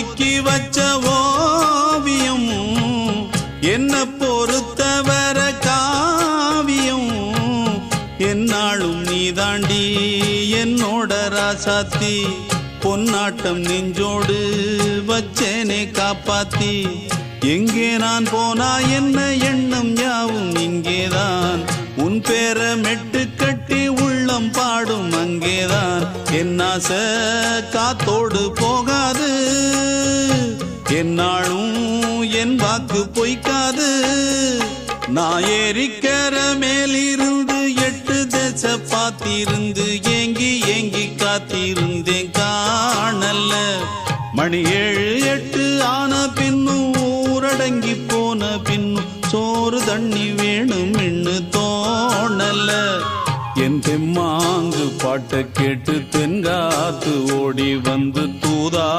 ஒதுக்கி வச்ச ஓவியம் என்ன பொறுத்தவர காவியம் என்னாலும் நீதாண்டி என்னோட ராசாத்தி பொன்னாட்டம் நெஞ்சோடு வச்சேனே காப்பாத்தி எங்கே நான் போனா என்ன எண்ணம் யாவும் இங்கேதான் உன் பேர மெட்டு கட்டி உள்ளம் பாடும் அங்கேதான் என் ஆசை காத்தோடு போகாது என்னாலும் என் வாக்கு பொய்க்காது நான் ஏறிக்கர மேலிருந்து 8 தேச பாத்திருந்து ஏங்கி ஏங்கி காத்திருந்தேன் காணல்ல மணி 7 8 ஆன பின்னும் ஊரடங்கி போன பின்னும் சோறு தண்ணி வேணும் என்று தோணல என் தெம்மாங்கு பாட்டை கேட்டு தென்காத்து ஓடி வந்து தூதா